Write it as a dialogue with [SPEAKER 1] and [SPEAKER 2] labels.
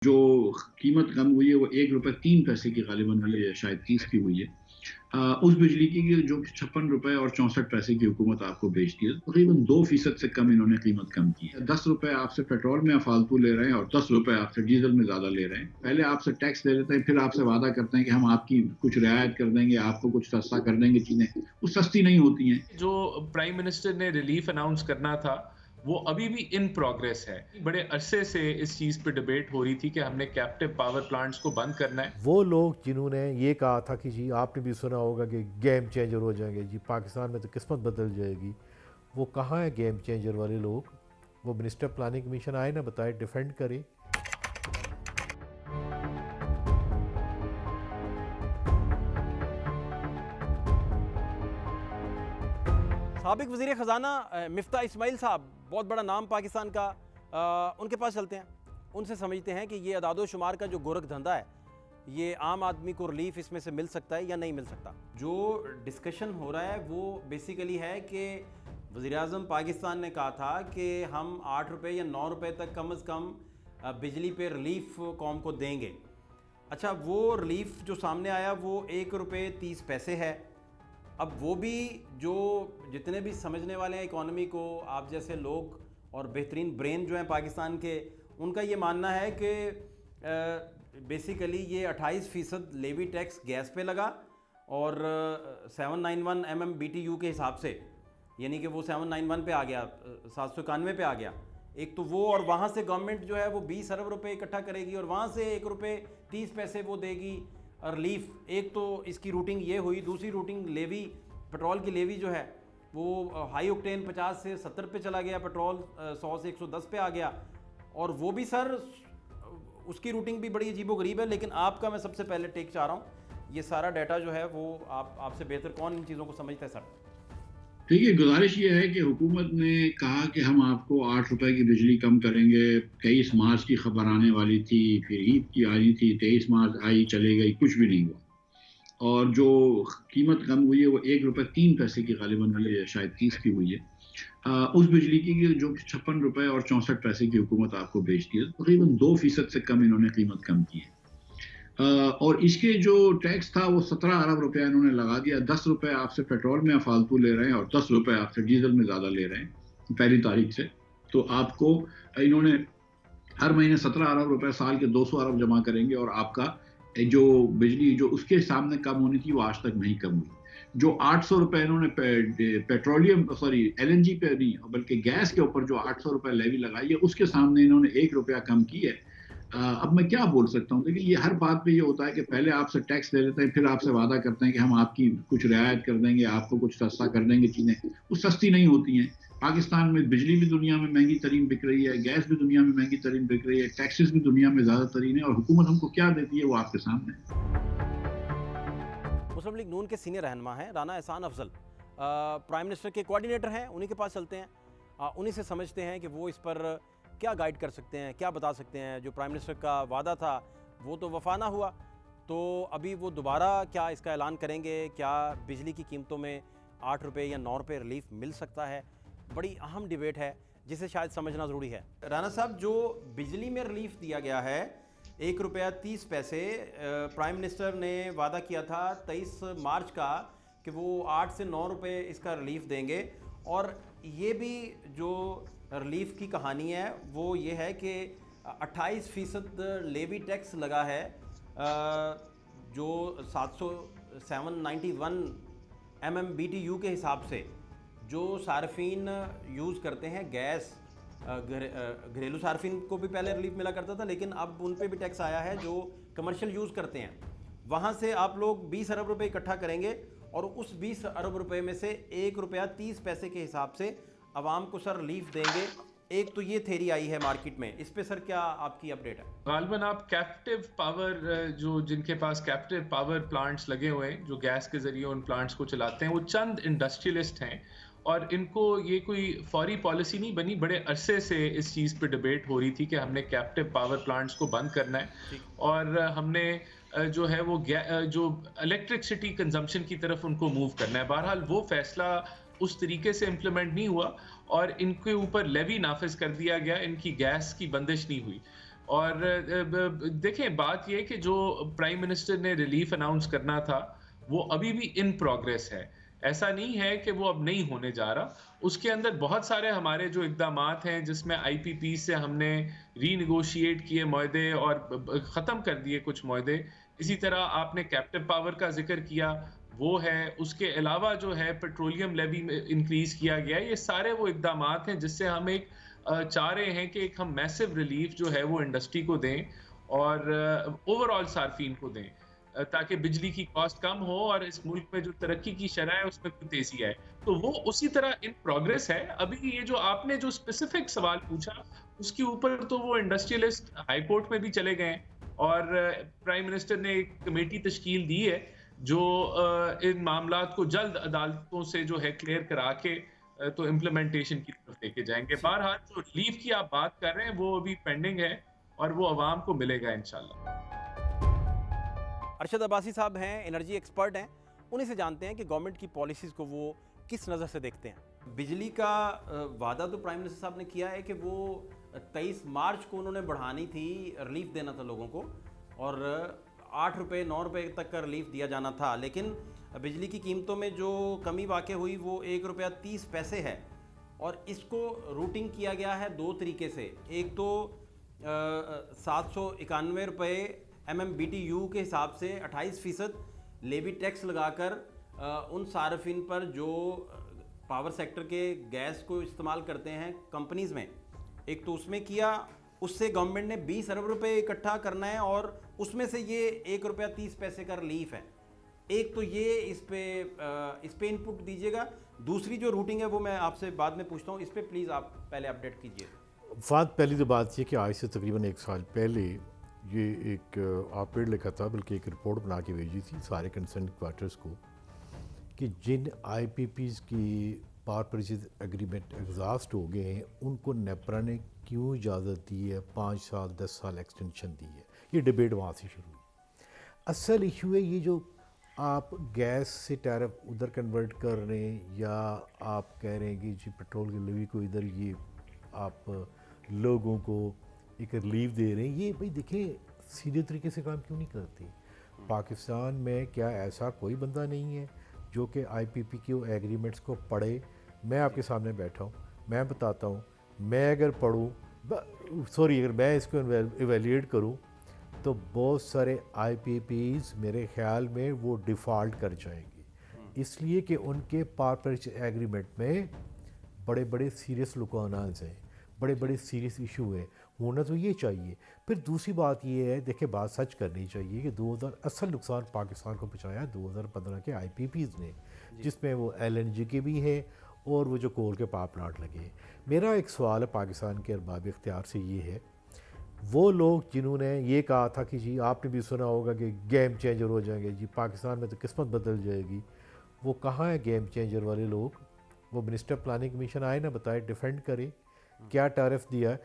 [SPEAKER 1] जो कीमत कम हुई है वो ₹1.03 की गालिबन हुई है, शायद 30 की हुई है। उस बिजली की जो ₹56 और 64 पैसे की हुकूमत आपको बेचती है, तकरीबन 2% से कम इन्होंने कीमत कम की है। ₹10 आपसे पेट्रोल में फालतू ले रहे हैं और ₹10 आपसे डीजल में ज़्यादा ले रहे हैं। पहले आपसे टैक्स ले लेते हैं, फिर आपसे वादा करते हैं कि हम आपकी कुछ रियायत कर देंगे, आपको कुछ सस्ता कर देंगे चीज़ें, वो सस्ती नहीं होती हैं।
[SPEAKER 2] जो प्राइम मिनिस्टर ने रिलीफ अनाउंस करना था, वो अभी भी इन प्रोग्रेस है। बड़े अरसे से इस चीज़ पे डिबेट हो रही थी कि हमने कैप्टिव पावर प्लांट्स को बंद करना है।
[SPEAKER 3] वो लोग जिन्होंने ये कहा था कि जी आपने भी सुना होगा कि गेम चेंजर हो जाएंगे जी, पाकिस्तान में तो किस्मत बदल जाएगी, वो कहाँ है गेम चेंजर वाले लोग? वो मिनिस्टर प्लानिंग कमीशन आए ना, बताए, डिफेंड करे।
[SPEAKER 4] साबिक वज़ीर ख़ज़ाना मिफ्ता इस्माइल साहब, बहुत बड़ा नाम पाकिस्तान का, उनके पास चलते हैं, उनसे समझते हैं कि ये अदादो शुमार का जो गोरख धंधा है, ये आम आदमी को रिलीफ इसमें से मिल सकता है या नहीं मिल सकता। जो डिस्कशन हो रहा है वो बेसिकली है कि वज़ीर-ए-आज़म पाकिस्तान ने कहा था कि हम ₹8 या ₹9 तक कम से कम बिजली पे रिलीफ कौम को देंगे। अच्छा, वो रिलीफ जो सामने आया वो ₹1.30 है। अब वो भी जो जितने भी समझने वाले हैं इकॉनमी को, आप जैसे लोग और बेहतरीन ब्रेन जो हैं पाकिस्तान के, उनका ये मानना है कि बेसिकली ये 28% लेवी टैक्स गैस पे लगा और 791 MMBTU के हिसाब से, यानी कि वो 791 पे आ गया, 791 पे आ गया। एक तो वो, और वहाँ से गवर्नमेंट जो है वो 20 अरब रुपए इकट्ठा करेगी और वहाँ से ₹1.30 वो देगी रिलीफ। एक तो इसकी रूटिंग ये हुई। दूसरी रूटिंग लेवी, पेट्रोल की लेवी जो है वो हाई ऑक्टेन 50 से 70 पे चला गया, पेट्रोल 100 से 110 पे आ गया। और वो भी सर, उसकी रूटिंग भी बड़ी अजीबोगरीब है। लेकिन आपका मैं सबसे पहले टेक चाह रहा हूँ, ये सारा डाटा जो है वो आपसे बेहतर कौन इन चीज़ों को समझता है सर?
[SPEAKER 1] देखिए, गुजारिश ये है कि हुकूमत ने कहा कि हम आपको ₹8 की बिजली कम करेंगे। 23 मार्च की खबर आने वाली थी, फिर ईद की आई थी, 23 मार्च आई चली गई, कुछ भी नहीं हुआ। और जो कीमत कम हुई है वो ₹1.03 की गालिबन हुई है, शायद 30 की हुई है। उस बिजली की जो ₹56 और 64 पैसे की हुकूमत आपको बेचती है, तकरीबन 2% से कम इन्होंने कीमत कम की है। और इसके जो टैक्स था वो ₹17 अरब इन्होंने लगा दिया। ₹10 आपसे पेट्रोल में फालतू ले रहे हैं और ₹10 आपसे डीजल में ज़्यादा ले रहे हैं पहली तारीख से। तो आपको इन्होंने हर महीने ₹17 अरब, साल के 200 अरब जमा करेंगे और आपका जो बिजली जो उसके सामने कम होनी थी वो आज तक नहीं कम हुई। जो ₹800 इन्होंने पेट्रोलियम सॉरी एलएनजी पे नहीं बल्कि गैस के ऊपर जो ₹800 लेवी लगाई है, उसके सामने इन्होंने ₹1 कम की है। अब मैं क्या बोल सकता हूँ? देखिए, ये हर बात पे ये होता है कि पहले आपसे टैक्स ले लेते हैं, फिर आपसे वादा करते हैं कि हम आपकी कुछ रियायत कर देंगे, आपको कुछ सस्ता कर देंगे चीज़ें, वो सस्ती नहीं होती हैं। पाकिस्तान में बिजली भी दुनिया में महंगी तरीन बिक रही है, गैस भी दुनिया में महंगी तरीन बिक रही है, टैक्सेस भी दुनिया में ज़्यादा तरीन है और हुकूमत हमको क्या देती है वो आपके सामने है।
[SPEAKER 4] मुस्लिम लीग नून के सीनियर रहनुमा हैं राना एहसान अफजल, प्राइम मिनिस्टर के कोऑर्डिनेटर हैं, उन्हीं के पास चलते हैं, उन्हीं से समझते हैं कि वो इस पर क्या गाइड कर सकते हैं, क्या बता सकते हैं। जो प्राइम मिनिस्टर का वादा था वो तो वफा ना हुआ, तो अभी वो दोबारा क्या इसका ऐलान करेंगे? क्या बिजली की कीमतों में ₹8 या ₹9 रिलीफ मिल सकता है? बड़ी अहम डिबेट है जिसे शायद समझना ज़रूरी है। राना साहब, जो बिजली में रिलीफ दिया गया है ₹1.30, प्राइम मिनिस्टर ने वादा किया था 23 मार्च का कि वो ₹8 से ₹9 इसका रिलीफ देंगे। और ये भी जो रिलीफ की कहानी है वो ये है कि 28% लेवी टैक्स लगा है, जो 791 MMBTU के हिसाब से, जो सार्फिन यूज़ करते हैं गैस। घरेलू सार्फिन को भी पहले रिलीफ मिला करता था, लेकिन अब उन पे भी टैक्स आया है जो कमर्शियल यूज़ करते हैं। वहाँ से आप लोग 20 अरब रुपए इकट्ठा करेंगे और उस 20 अरब रुपए में से ₹1.30 के हिसाब से आवाम को सर रिलीफ देंगे। एक तो ये थेरी आई है मार्केट में, इस पे सर क्या आपकी अपडेट है?
[SPEAKER 2] गालिबन आप कैप्टिव पावर, जो जिनके पास कैप्टिव पावर प्लांट्स लगे हुए हैं, जो गैस के जरिए उन प्लांट्स को चलाते हैं, वो चंद इंडस्ट्रियलिस्ट हैं और इनको ये कोई फौरी पॉलिसी नहीं बनी। बड़े अरसे से इस चीज़ पे डिबेट हो रही थी कि हमने कैप्टिव पावर प्लांट्स को बंद करना है और हमने जो है वो जो इलेक्ट्रिसिटी कंजम्पशन की तरफ उनको मूव करना है। बहरहाल वो फैसला उस तरीके से इम्प्लीमेंट नहीं हुआ और इनके ऊपर लेवी नाफिज कर दिया गया, इनकी गैस की बंदिश नहीं हुई। और देखें, बात ये कि जो प्राइम मिनिस्टर ने रिलीफ अनाउंस करना था वो अभी भी इन प्रोग्रेस है। ऐसा नहीं है कि वो अब नहीं होने जा रहा। उसके अंदर बहुत सारे हमारे जो इक़दामात हैं जिसमें आईपीपी से हमने रीनेगोशिएट किए मुआहदे और ख़त्म कर दिए कुछ मुआहदे। इसी तरह आपने कैप्टिव पावर का ज़िक्र किया, वो है। उसके अलावा जो है पेट्रोलियम लेवी में इंक्रीज़ किया गया है। ये सारे वो इक़दामात हैं जिससे हम एक चाह रहे हैं कि एक हम मैसिव रिलीफ जो है वो इंडस्ट्री को दें और ओवरऑल सार्फिन को दें, ताकि बिजली की कॉस्ट कम हो और इस मुल्क में जो तरक्की की शरह है उसमें कोई तेजी आए। तो वो उसी तरह इन प्रोग्रेस है। अभी ये जो आपने जो स्पेसिफिक सवाल पूछा उसके ऊपर तो वो इंडस्ट्रियलिस्ट हाई कोर्ट में भी चले गए हैं और प्राइम मिनिस्टर ने एक कमेटी तश्कील दी है जो इन मामलात को जल्द अदालतों से जो है क्लियर करा के तो इम्प्लीमेंटेशन की तरफ लेके जाएंगे। बहरहाल जो रिलीफ की आप बात कर रहे हैं वो अभी पेंडिंग है और वो अवाम को मिलेगा इंशाल्लाह।
[SPEAKER 4] अरशद अब्बासी साहब हैं, एनर्जी एक्सपर्ट हैं। उन्हीं से जानते हैं कि गवर्नमेंट की पॉलिसीज़ को वो किस नज़र से देखते हैं। बिजली का वादा तो प्राइम मिनिस्टर साहब ने किया है कि वो 23 मार्च को उन्होंने बढ़ानी थी, रिलीफ देना था लोगों को, और 8 रुपये 9 रुपये तक का रिलीफ दिया जाना था। लेकिन बिजली की कीमतों में जो कमी वाक़ई हुई वो 1 रुपया 30 पैसे है, और इसको रूटिंग किया गया है दो तरीके से। एक तो 791 रुपये MMBTU के हिसाब से 28% लेवी टैक्स लगाकर उन सार्फिन पर जो पावर सेक्टर के गैस को इस्तेमाल करते हैं कंपनीज़ में, एक तो उसमें किया। उससे गवर्नमेंट ने 20 अरब रुपए इकट्ठा करना है और उसमें से ये 1 रुपया 30 पैसे का रिलीफ है। एक तो ये इस पे इनपुट दीजिएगा। दूसरी जो रूटिंग है वो मैं आपसे बाद में पूछता हूँ, इस पर प्लीज़ आप पहले अपडेट कीजिए।
[SPEAKER 3] पहली तो बात ये कि आज से तकरीबन 1 साल पहले ये एक आप पेड़ लिखा था, बल्कि एक रिपोर्ट बना के भेजी थी सारे कंसर्न क्वार्टर्स को, कि जिन IPPs की पावर परचेज एग्रीमेंट एग्जॉस्ट हो गए हैं उनको नेपरा ने क्यों इजाज़त दी है, 5 साल 10 साल एक्सटेंशन दी है। ये डिबेट वहाँ से शुरू हुई। असल इशू है ये जो आप गैस से टैरिफ उधर कन्वर्ट कर रहे हैं, या आप कह रहे हैं कि जी पेट्रोल की लेवी को इधर ये आप लोगों को एक रिलीफ दे रहे हैं। ये भाई देखें सीधे तरीके से काम क्यों नहीं करते। पाकिस्तान में क्या ऐसा कोई बंदा नहीं है जो कि IPP के एग्रीमेंट्स को पढ़े। मैं आपके सामने बैठा हूँ, मैं बताता हूँ, मैं अगर पढ़ूँ अगर मैं इसको इवेल्यूएट करूँ तो बहुत सारे IPPs मेरे ख्याल में वो डिफ़ॉल्ट कर जाएंगे, इसलिए कि उनके पावर परचेज एग्रीमेंट में बड़े बड़े सीरियस लुकानाज हैं, बड़े बड़े सीरियस इशू है। होना तो ये चाहिए। फिर दूसरी बात ये है, देखिए बात सच करनी चाहिए कि 2000 असल नुकसान पाकिस्तान को पहुँचाया 2015 के IPPs ने, जिसमें वो LNG के भी हैं और वो जो कोल के पावर प्लांट लगे। मेरा एक सवाल है पाकिस्तान के अरबाब इख्तियार से, ये है वो लोग जिन्होंने ये कहा था कि जी आपने भी सुना होगा कि गेम चेंजर हो जाएंगे, जी पाकिस्तान में तो किस्मत बदल जाएगी, वो कहाँ है गेम चेंजर वाले लोग? वो मिनिस्टर प्लानिंग कमीशन आए ना, बताए, डिफेंड करे क्या टैरिफ दिया है।